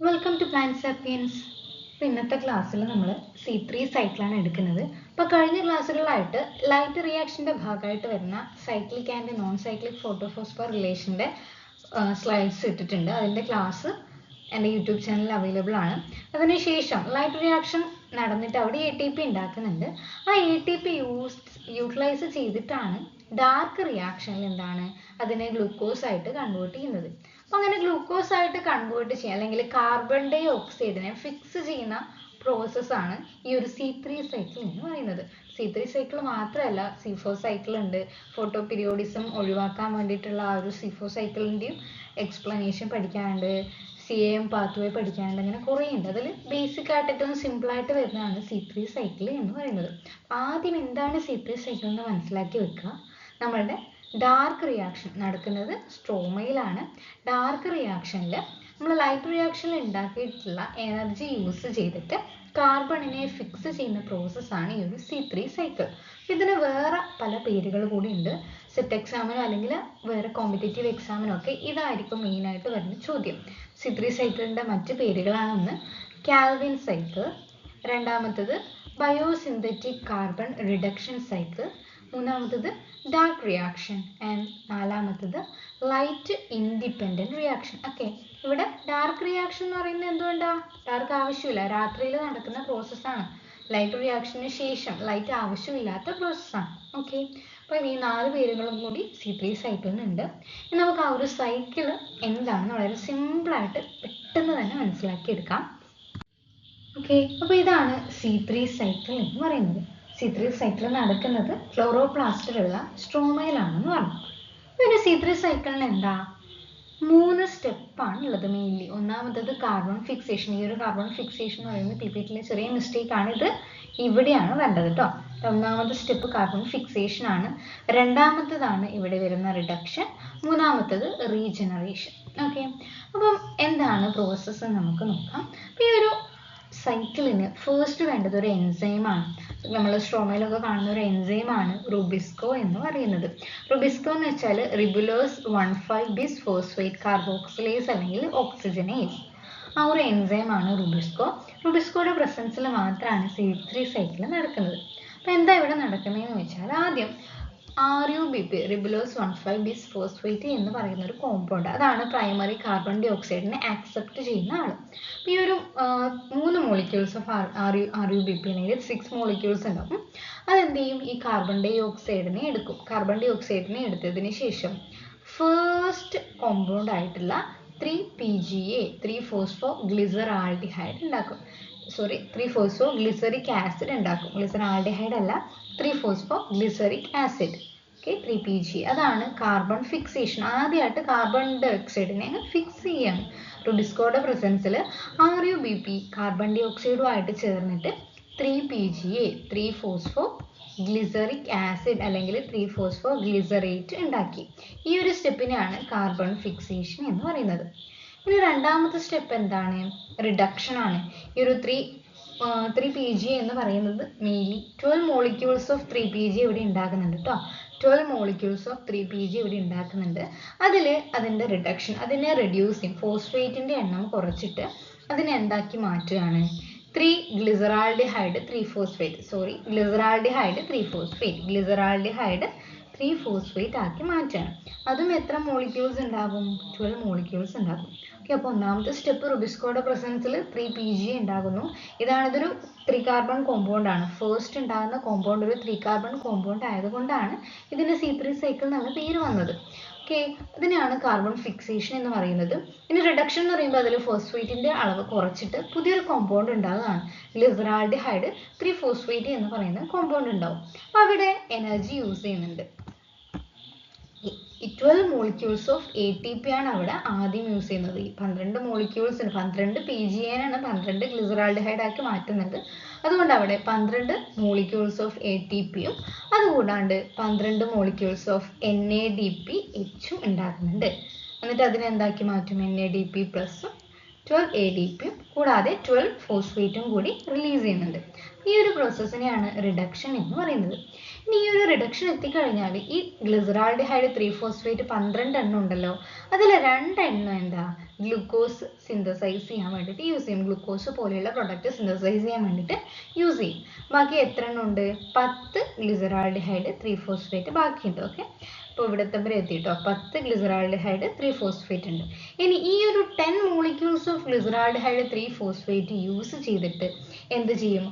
Welcome to plant sapiens. ഇന്നത്തെ ക്ലാസ്സിൽ നമ്മൾ C3 സൈക്കിളാണ് എടുക്കുന്നത്. അപ്പോൾ കഴിഞ്ഞ ക്ലാസ്സുകളിലായിട്ട് ലൈറ്റ് റിയാക്ഷൻ്റെ ഭാഗമായിട്ട് വരുന്ന സൈക്ലിക് ആൻഡ് നോൺ സൈക്ലിക് ഫോട്ടോഫോസ്ഫർ റിലേഷൻ്റെ സ്ലൈഡ്സ് ഇട്ടിട്ടുണ്ട്. അതിൻ്റെ ക്ലാസ് എൻ്റെ യൂട്യൂബ് ചാനലിൽ അവൈലബിൾ ആണ്. അതിനുശേഷം ലൈറ്റ് റിയാക്ഷൻ നടന്നിട്ട് അവിടെ ATP ഉണ്ടാക്കുന്നുണ്ട്. ആ ATP യൂട്ടിലൈസ് ചെയ്തിട്ടാണ് ഡാർക്ക് റിയാക്ഷനിൽ എന്താണ് അതിനെ ഗ്ലൂക്കോസ് ആയിട്ട് കൺവേർട്ട് ചെയ്യുന്നത്. അപ്പോൾ അങ്ങനെ ഗ്ലൂക്കോസ് ആയിട്ട് കൺവേർട്ട് ചെയ്യുക അല്ലെങ്കിൽ കാർബൺ ഡൈ ഓക്സൈഡിനെ ഫിക്സ് ചെയ്യുന്ന പ്രോസസ്സാണ് ഈ ഒരു C3 സൈക്കിൾ എന്ന് പറയുന്നത്. C3 സൈക്കിൾ മാത്രമല്ല, C4 സൈക്കിൾ ഉണ്ട്. ഫോട്ടോ പീരിയോഡിസം ഒഴിവാക്കാൻ വേണ്ടിയിട്ടുള്ള ആ ഒരു C4 സൈക്കിളിൻ്റെയും എക്സ്പ്ലനേഷൻ പഠിക്കാനുണ്ട്. CAM പാത്വേ പഠിക്കാനുണ്ട്. അങ്ങനെ കുറേ ഉണ്ട്. അതിൽ ബേസിക് ആയിട്ട് ഏറ്റവും സിമ്പിളായിട്ട് വരുന്നതാണ് C3 സൈക്കിൾ എന്ന് പറയുന്നത്. ആദ്യം എന്താണ് C3 സൈക്കിൾ എന്ന് മനസ്സിലാക്കി വെക്കുക. നമ്മളുടെ ഡാർക്ക് റിയാക്ഷൻ നടക്കുന്നത് സ്ട്രോമയിലാണ്. ഡാർക്ക് റിയാക്ഷനിൽ നമ്മൾ ലൈറ്റ് റിയാക്ഷനിൽ ഉണ്ടാക്കിയിട്ടുള്ള എനർജി യൂസ് ചെയ്തിട്ട് കാർബണിനെ ഫിക്സ് ചെയ്യുന്ന പ്രോസസ്സാണ് ഈ ഒരു C3 സൈക്കിൾ. ഇതിന് വേറെ പല പേരുകൾ കൂടി ഉണ്ട്. സെറ്റ് എക്സാമിനോ അല്ലെങ്കിൽ വേറെ കോമ്പറ്റേറ്റീവ് എക്സാമിനോ ഒക്കെ ഇതായിരിക്കും മെയിനായിട്ട് വരുന്ന ചോദ്യം. C3 സൈക്കിളിൻ്റെ മറ്റ് പേരുകളാണ് ഒന്ന് കാൽവിൻ സൈക്കിൾ, രണ്ടാമത്തത് ബയോസിന്തറ്റിക് കാർബൺ റിഡക്ഷൻ സൈക്കിൾ, മൂന്നാമത്തത് ഡാർക്ക് റിയാക്ഷൻ ആൻഡ് നാലാമത്തത് ലൈറ്റ് ഇൻഡിപെൻഡൻറ്റ് റിയാക്ഷൻ. ഓക്കെ, ഇവിടെ ഡാർക്ക് റിയാക്ഷൻ എന്ന് പറയുന്നത് എന്തുകൊണ്ടാണ്? ഡാർക്ക് ആവശ്യമില്ല, രാത്രിയിൽ നടക്കുന്ന പ്രോസസ്സാണ്. ലൈറ്റ് റിയാക്ഷന് ശേഷം ലൈറ്റ് ആവശ്യമില്ലാത്ത പ്രോസസ്സാണ്. ഓക്കെ, അപ്പോൾ ഈ 4 പേരുകളും കൂടി C3 സൈക്കിളിനുണ്ട്. ഇനി നമുക്ക് ആ ഒരു സൈക്കിൾ എന്താണെന്ന് വളരെ സിമ്പിളായിട്ട് പെട്ടെന്ന് തന്നെ മനസ്സിലാക്കിയെടുക്കാം. ഓക്കെ, അപ്പോൾ ഇതാണ് C3 സൈക്കിൾ എന്ന് പറയുന്നത്. C3 സൈക്കിൾ നടക്കുന്നത് ക്ലോറോപ്ലാസ്റ്റിലുള്ള സ്ട്രോമയിലാണെന്ന് പറഞ്ഞു. പിന്നെ C3 സൈക്കിളിന് എന്താ 3 സ്റ്റെപ്പാണ് ഉള്ളത് മെയിൻലി. ഒന്നാമത്തത് കാർബൺ ഫിക്സേഷൻ. ഈ ഒരു കാർബൺ ഫിക്സേഷൻ എന്ന് പറയുന്നത് PPTയിലെ ചെറിയ മിസ്റ്റേക്ക് ആണ്. ഇത് ഇവിടെയാണ് വേണ്ടത് കേട്ടോ. ഒന്നാമത്തെ സ്റ്റെപ്പ് കാർബൺ ഫിക്സേഷൻ ആണ്. രണ്ടാമത്തതാണ് ഇവിടെ വരുന്ന റിഡക്ഷൻ. മൂന്നാമത്തത് റീജനറേഷൻ. ഓക്കെ, അപ്പം എന്താണ് പ്രോസസ്സ് നമുക്ക് നോക്കാം. അപ്പോൾ ഈ ഒരു സൈക്കിളിന് ഫസ്റ്റ് വേണ്ടത് ഒരു എൻസൈമാണ്. നമ്മൾ സ്ട്രോമയിലൊക്കെ കാണുന്ന ഒരു എൻസൈമാണ് റുബിസ്കോ എന്ന് പറയുന്നത്. റുബിസ്കോ എന്ന് വെച്ചാൽ റിബുലോസ് 1,5-bis ഫോസ്ഫേറ്റ് കാർബോക്സിലേസ് അല്ലെങ്കിൽ ഓക്സിജനേസ്. ആ ഒരു എൻസൈമാണ് റുബിസ്കോ. റുബിസ്കോയുടെ പ്രസൻസിൽ മാത്രമാണ് C3 സൈക്കിൾ നടക്കുന്നത്. അപ്പോൾ എന്താ ഇവിടെ നടക്കുന്നതെന്ന് വെച്ചാൽ ആദ്യം RUBP റിബുലോസ് 1,5-bis ഫോസ്ഫേറ്റ് എന്ന് പറയുന്ന ഒരു കോമ്പൗണ്ട്, അതാണ് പ്രൈമറി കാർബൺ ഡൈ ഓക്സൈഡിനെ ആക്സെപ്റ്റ് ചെയ്യുന്ന ആൾ. ഈ ഒരു 3 മോളിക്യൂൾസ് ഓഫ് RUBP അല്ലെങ്കിൽ 6 മോളിക്യൂൾസ് ഉണ്ടാവും. അതെന്ത് ചെയ്യും? ഈ കാർബൺ ഡൈ ഓക്സൈഡിനെ എടുക്കും. കാർബൺ ഡൈ ഓക്സൈഡിനെ എടുത്തതിന് ശേഷം ഫസ്റ്റ് കോമ്പൗണ്ട് ആയിട്ടുള്ള 3PGA 3-phosphoglyceraldehyde ഉണ്ടാക്കും. 3-phosphoglyceric ആസിഡ് ഉണ്ടാക്കും. ഗ്ലിസറാൾഡിഹൈഡ് അല്ല, 3-phosphoglyceric ആസിഡ്. Okay, 3PGA. അതാണ് കാർബൺ ഫിക്സേഷൻ. ആദ്യമായിട്ട് കാർബൺ ഡൈ ഓക്സൈഡിനെ ഫിക്സ് ചെയ്യാണ്. റുബിസ്കോയുടെ പ്രസൻസിൽ RUBP കാർബൺ ഡൈ ഓക്സൈഡുമായിട്ട് ചേർന്നിട്ട് 3PGA 3-phosphoglyceric ആസിഡ് അല്ലെങ്കിൽ 3-phosphoglycerate ഉണ്ടാക്കി. ഈ ഒരു സ്റ്റെപ്പിനെയാണ് കാർബൺ ഫിക്സേഷൻ എന്ന് പറയുന്നത്. ഇനി രണ്ടാമത്തെ സ്റ്റെപ്പ് എന്താണ്? റിഡക്ഷൻ ആണ്. ഈ ഒരു 3PGA എന്ന് പറയുന്നത് മെയിൻലി 12 മോളിക്യൂൾസ് ഓഫ് 3PGA ഇവിടെ ഉണ്ടാക്കുന്നുണ്ട് കേട്ടോ. 12 മോളിക്യൂൾസ് ഓഫ് 3PGA ഇവിടെ ഉണ്ടാക്കുന്നുണ്ട്. അതിൻ്റെ റിഡക്ഷൻ, അതിനെ റെഡ്യൂസ് ചെയ്യും. ഫോസ്ഫേറ്റിൻ്റെ എണ്ണം കുറച്ചിട്ട് അതിനെ എന്താക്കി മാറ്റുകയാണ്? 3-glyceraldehyde 3-phosphate ആക്കി മാറ്റുകയാണ്. അതും എത്ര മോളിക്യൂൾസ് ഉണ്ടാകും? 12 മോളിക്യൂൾസ് ഉണ്ടാകും. ഓക്കെ, അപ്പോൾ ഒന്നാമത്തെ സ്റ്റെപ്പ് റുബിസ്കോയുടെ പ്രസൻസിൽ 3PGA ഉണ്ടാകുന്നു. ഇതൊരു 3 കാർബൺ കോമ്പൗണ്ട് ആണ്. ഫസ്റ്റ് ഉണ്ടാകുന്ന കോമ്പൗണ്ട് ഒരു 3 കാർബൺ കോമ്പൗണ്ട് ആയതുകൊണ്ടാണ് ഇതിന് C3 സൈക്കിൾ എന്നാണ് പേര് വന്നത്. ഓക്കെ, ഇതിനെയാണ് കാർബൺ ഫിക്സേഷൻ എന്ന് പറയുന്നത്. ഇനി റിഡക്ഷൻ എന്ന് പറയുമ്പോൾ അതിൽ ഫോസ്ഫേറ്റിൻ്റെ അളവ് കുറച്ചിട്ട് പുതിയൊരു കോമ്പൗണ്ട് ഉണ്ടാകുന്നതാണ്. ഗ്ലിസറാൾഡിഹൈഡ് 3-phosphate എന്ന് പറയുന്ന കോമ്പൗണ്ട് ഉണ്ടാവും. അപ്പോൾ അവിടെ എനർജി യൂസ് ചെയ്യുന്നുണ്ട്. 12 മോളിക്യൂൾസ് ഓഫ് ATP ആണ് അവിടെ ആദ്യം യൂസ് ചെയ്യുന്നത്. ഈ 12 മോളിക്യൂൾസിന് 12 PGAനാണ് 12 ഗ്ലിസറാൾഡിഹൈഡ് ആക്കി മാറ്റുന്നത്. അതുകൊണ്ട് അവിടെ 12 മോളിക്യൂൾസ് ഓഫ് ATPയും അതുകൂടാണ്ട് 12 മോളിക്യൂൾസ് ഓഫ് NADPHും ഉണ്ടാക്കുന്നുണ്ട്. എന്നിട്ട് അതിനെന്താക്കി മാറ്റും? NADP പ്ലസും 12 ADPയും കൂടാതെ 12 ഫോസ്ഫേറ്റും കൂടി റിലീസ് ചെയ്യുന്നുണ്ട്. ഈ ഒരു പ്രോസസ്സിനെയാണ് റിഡക്ഷൻ എന്ന് പറയുന്നത്. ഇനി ഈ ഒരു റിഡക്ഷൻ എത്തിക്കഴിഞ്ഞാൽ ഈ ഗ്ലിസറാൾഡിഹൈഡ് 3-ഫോസ്ഫേറ്റ് 12 എണ്ണം ഉണ്ടല്ലോ, അതിൽ 2 എണ്ണം എന്താ ഗ്ലൂക്കോസ് സിന്തസൈസ് ചെയ്യാൻ വേണ്ടിയിട്ട് യൂസ് ചെയ്യും. ഗ്ലൂക്കോസ് പോലെയുള്ള പ്രൊഡക്റ്റ് സിന്തസൈസ് ചെയ്യാൻ വേണ്ടിയിട്ട് യൂസ് ചെയ്യും. ബാക്കി എത്ര എണ്ണം ഉണ്ട്? 10 ഗ്ലിസറാൾഡിഹൈഡ് 3-ഫോസ്ഫേറ്റ് ബാക്കിയുണ്ട്. ഓക്കെ, അപ്പോൾ ഇവിടുത്തെ വരെ എത്തിയിട്ടോ. 10 ഗ്ലിസറാൾഡിഹൈഡ് 3-ഫോസ്ഫേറ്റ് ഉണ്ട്. ഇനി ഈ ഒരു 10 മോളിക്യൂൾസ് ഓഫ് ഗ്ലിസറാൾഡിഹൈഡ് 3-ഫോസ്ഫേറ്റ് യൂസ് ചെയ്തിട്ട് എന്ത് ചെയ്യും?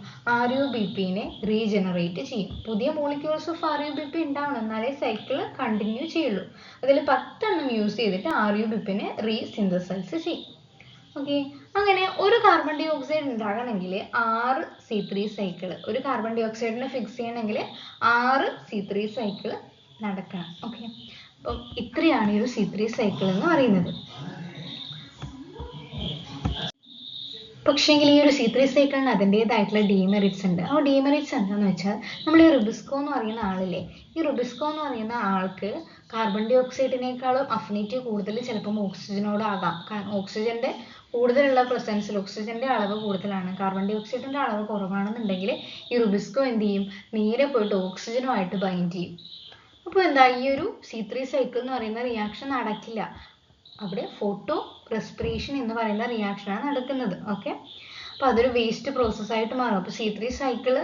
RUBPനെ റീജനറേറ്റ് ചെയ്യും. പുതിയ മോളിക്യൂൾസ് ഓഫ് RUBP ഉണ്ടാവണം, എന്നാലേ സൈക്കിൾ കണ്ടിന്യൂ ചെയ്യുള്ളൂ. അതിൽ 10 എണ്ണം യൂസ് ചെയ്തിട്ട് RUBPനെ റീസിന്തസൈസ് ചെയ്യും. ഓക്കെ, അങ്ങനെ ഒരു കാർബൺ ഡൈ ഓക്സൈഡ് ഉണ്ടാകണമെങ്കിൽ 6 C3 സൈക്കിൾ, ഒരു കാർബൺ ഡൈ ഓക്സൈഡിനെ ഫിക്സ് ചെയ്യണമെങ്കിൽ 6 C3 സൈക്കിൾ നടക്കണം. ഓക്കെ, അപ്പം ഇത്രയാണ് ഈ ഒരു C3 സൈക്കിൾ എന്ന് പറയുന്നത്. പക്ഷേങ്കിൽ ഈ ഒരു C3 സൈക്കിളിന് അതിൻ്റെതായിട്ടുള്ള ഡീമെറിറ്റ്സ് ഉണ്ട്. ആ ഡീമെറിറ്റ്സ് എന്താണെന്ന് വെച്ചാൽ, നമ്മൾ ഈ റുബിസ്കോ എന്ന് പറയുന്ന ആളില്ലേ, ഈ റുബിസ്കോ എന്ന് പറയുന്ന ആൾക്ക് കാർബൺ ഡൈ ഓക്സൈഡിനേക്കാളും അഫിനിറ്റി കൂടുതൽ ചിലപ്പം ഓക്സിജനോടാകാം. കാരണം ഓക്സിജൻ്റെ കൂടുതലുള്ള പ്രസൻസിൽ ഓക്സിജൻ്റെ അളവ് കൂടുതലാണ്, കാർബൺ ഡൈ ഓക്സൈഡിൻ്റെ അളവ് കുറവാണെന്നുണ്ടെങ്കിൽ ഈ റുബിസ്കോ എന്ത് ചെയ്യും? നേരെ പോയിട്ട് ഓക്സിജനുമായിട്ട് ബൈൻഡ് ചെയ്യും. അപ്പോൾ എന്താ, ഈ ഒരു C3 സൈക്കിൾ എന്ന് പറയുന്ന റിയാക്ഷൻ നടക്കില്ല. അവിടെ ഫോട്ടോ റെസ്പിറേഷൻ എന്ന് പറയുന്ന റിയാക്ഷനാണ് നടക്കുന്നത്. ഓക്കെ, അപ്പോൾ അതൊരു വേസ്റ്റ് പ്രോസസ്സായിട്ട് മാറും. അപ്പോൾ C3 സൈക്കിൾ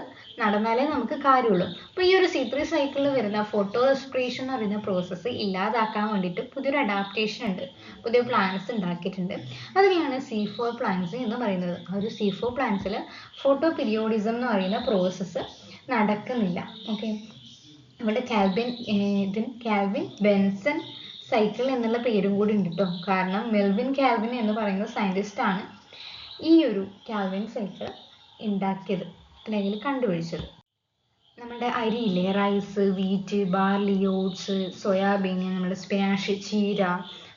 നടന്നാലേ നമുക്ക് കാര്യമുള്ളൂ. അപ്പോൾ ഈ ഒരു C3 സൈക്കിളിൽ വരുന്ന ഫോട്ടോ റെസ്പിറേഷൻ എന്ന് പറയുന്ന പ്രോസസ്സ് ഇല്ലാതാക്കാൻ വേണ്ടിയിട്ട് പുതിയൊരു അഡാപ്റ്റേഷൻ ഉണ്ട്, പുതിയ പ്ലാന്റ്സ് ഉണ്ടാക്കിയിട്ടുണ്ട്. അതിനെയാണ് C4 പ്ലാന്റ്സ് എന്ന് പറയുന്നത്. ആ ഒരു C4 പ്ലാന്റ്സിൽ ഫോട്ടോ പീരിയോഡിസം എന്ന് പറയുന്ന പ്രോസസ്സ് നടക്കുന്നില്ല. ഓക്കെ, ഇവിടെ കാൽവിൻ ബെൻസൺ സൈക്കിൾ എന്നുള്ള പേരും കൂടി ഉണ്ട് കേട്ടോ. കാരണം മെൽവിൻ കാൽവിൻ എന്ന് പറയുന്ന സയൻറ്റിസ്റ്റ് ആണ് ഈ ഒരു കാൽവിൻ സൈക്കിൾ ഉണ്ടാക്കിയത് അല്ലെങ്കിൽ കണ്ടുപിടിച്ചത്. നമ്മുടെ അരിയില്ലേ, rice, wheat, barley, oats, soybean, നമ്മുടെ സ്പിനാഷ്, ചീര,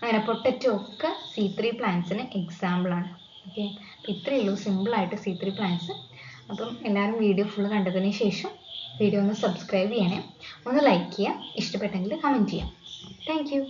അങ്ങനെ പൊട്ടറ്റോ ഒക്കെ C3 പ്ലാന്റ്സിന് എക്സാമ്പിളാണ്. ഓക്കെ, അപ്പോൾ ഇത്രയേ ഉള്ളൂ സിമ്പിളായിട്ട് C3 പ്ലാന്റ്സ്. അപ്പം എല്ലാവരും വീഡിയോ ഫുള്ള് കണ്ടതിന് ശേഷം വീഡിയോ ഒന്ന് സബ്സ്ക്രൈബ് ചെയ്യണേ, ഒന്ന് ലൈക്ക് ചെയ്യുക, ഇഷ്ടപ്പെട്ടെങ്കിൽ കമൻറ്റ് ചെയ്യാം. Thank you.